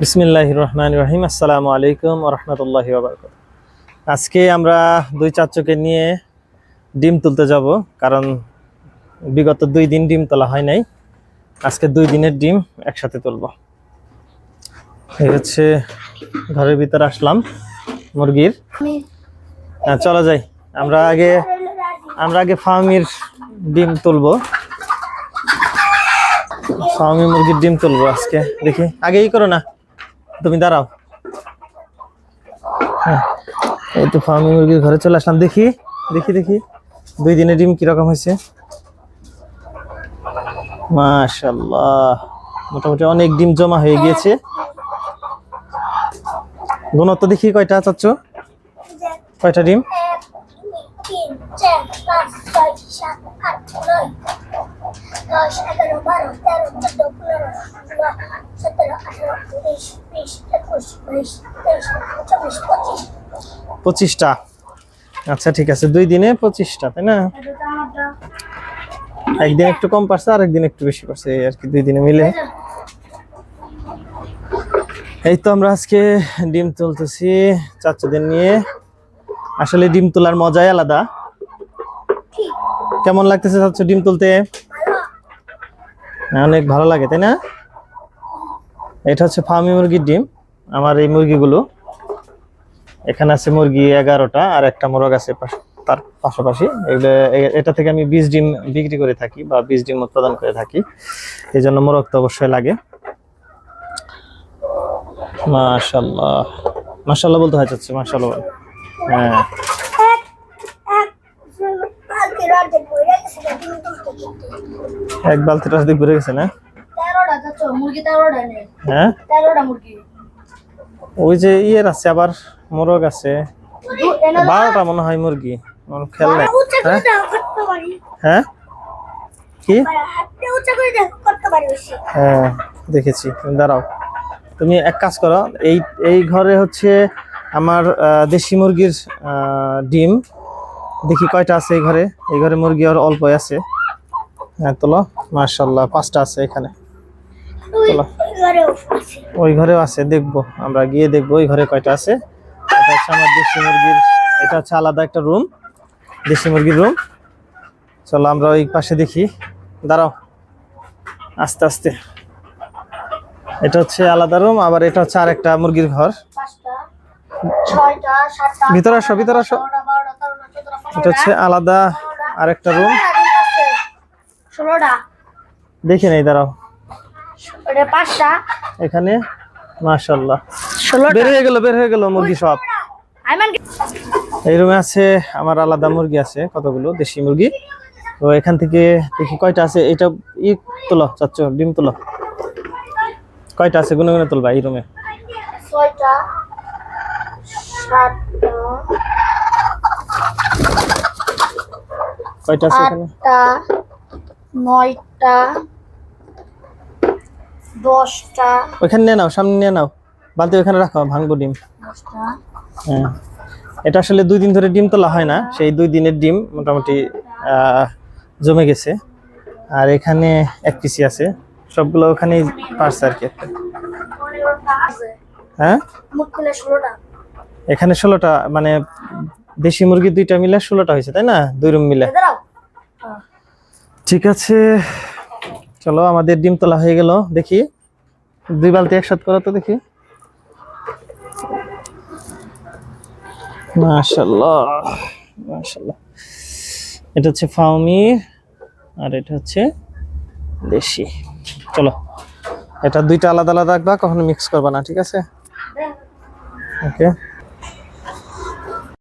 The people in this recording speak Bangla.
বিসমিল্লাহির রহমানির রহিম। আসসালামু আলাইকুম ওয়া রাহমাতুল্লাহি ওয়া বারাকাতুহু। আজকে আমরা দুই চাচুকে নিয়ে ডিম তুলতে যাব, কারণ বিগত 2 দিন ডিম তোলা হয় নাই। আজকে 2 দিনের ডিম একসাথে তুলব। এই হচ্ছে ঘরের ভিতরে আসলাম মুরগির। চলো যাই, আমরা আগে ফার্মির ডিম তুলবো। ফার্মি মুরগির ডিম তুলবো আজকে। দেখি, আগেই করো না, তুমি দাঁড়াও। এই তো ফার্মি মুরগির ঘরে চলে আসলাম। দেখি 2 দিনের ডিম কিরকম হয়েছে। মাশাআল্লাহ, মোটামুটি অনেক ডিম জমা হয়ে গিয়েছে। ঘনত্ব দেখি কয়টা চাচ্ছ, কয়টা ডিম? 1, 2, 3, 4, 5, 6, 7, 8, 9, 10, 11, 12, 13, 14, 15, 16, 17, 18, 19, 20, 21, 22, 23, 24, 25টা। আচ্ছা ঠিক আছে, 2 দিনে 25টা, তাই না? একদিন একটু কম পারছে আর একদিন একটু বেশি পারছে, এই আর কি, 2 দিনে মিলে। এই তো আমরা আজকে ডিম তুলতেছি চাচাদের নিয়ে। আসলে ডিম তোলার মজাই আলাদা। কেমন লাগতেছে চাচু ডিম তুলতে? অনেক ভালো লাগে, তাই না? এটা হচ্ছে ফার্মি মুরগির ডিম। আমার এই মুরগিগুলো, এখানে আছে মুরগি 11টা আর একটা মোরগ আছে তার পাশাপাশি। এটা থেকে আমি 20 ডিম বিক্রি করে থাকি বা 20 ডিম উৎপাদন করে থাকি, এই জন্য মোরগ তো অবশ্যই লাগে। মাশাআল্লাহ, মাশাআল্লাহ বলতে হয় চাচ্ছে, মাশাআল্লাহ। হ্যাঁ, এক বালতির অর্ধেক ভরে গেছে না? 13টা যাচ্ছে মুরগি, 13টা নেই। হ্যাঁ, 13টা মুরগি। ওই যে ইয়ের আছে, আবার মোরগ আছে 12টা মনে হয় মুরগি। আমার খেয়াল নাই। হ্যাঁ কি? হ্যাঁ দেখেছি। তুমি দাঁড়াও, তুমি এক কাজ করো, এই ঘরে হচ্ছে আমার দেশি মুরগির ডিম। দেখি কয়টা আছে এই ঘরে। এই ঘরে মুরগি আর অল্পই আছে। হ্যাঁ তোলো, মাশাআল্লাহ 5টা আছে এখানে। তোলো, ওই ঘরেও আছে, দেখবো আমরা গিয়ে দেখবো ওই ঘরে কয়টা আছে। এটা হচ্ছে আমার দেশি মুরগির, এটা হচ্ছে আলাদা একটা রুম, দেশি মুরগির রুম। চলো আমরা ওই পাশে দেখি। দাঁড়াও, আস্তে আস্তে। এটা হচ্ছে আলাদা রুম, আবার এটা হচ্ছে আরেকটা মুরগির ঘর। ভিতরে আসো, ভিতরে আসো। এটা হচ্ছে আলাদা আরেকটা রুম। 16টা দেখি নাই, দাঁড়াও। ওটা 5টা এখানে মাশাআল্লাহ 16টা বের হয়ে গেল মুরগি সব। এই রুমে আছে আমার আলাদা মুরগি আছে কতগুলো, দেশি মুরগি। তো এখান থেকে দেখি কয়টা আছে। এটা তোলো চাচ্ছো, ডিম তোলো। কয়টা আছে গুনে গুনে তুলবা এই রুমে? 6টা 7টা কয়টা আছে এখানে? 8টা 9টা 10টা। ওইখানে নিয়ে নাও, সামনে নিয়ে নাও, বালতি ওখানে রাখো, ভাঙবো ডিম। 10টা। হ্যাঁ, এটা আসলে 2 দিন ধরে ডিম তোলা হয় না, সেই 2 দিনের ডিম মোটামুটি জমে গেছে। আর এখানে এক পিসি আছে, সবগুলো ওখানেই পারছে আর কি। হ্যাঁ, এখানে 16টা, মানে দেশি মুরগি 2টা মিলে 16টা হয়েছে, তাই না? 2 রুম মিলে। ঠিক আছে, চলো আমাদের ডিম তোলা হয়ে গেল। দেখি 2 বালতি একসাথে করো তো দেখি। মাশাআল্লাহ মাশাআল্লাহ। এটা হচ্ছে ফার্মি আর এটা হচ্ছে দেশি। চলো, এটা 2টা আলাদা আলাদা রাখবা, কখনো মিক্স করবা না, ঠিক আছে? ওকে।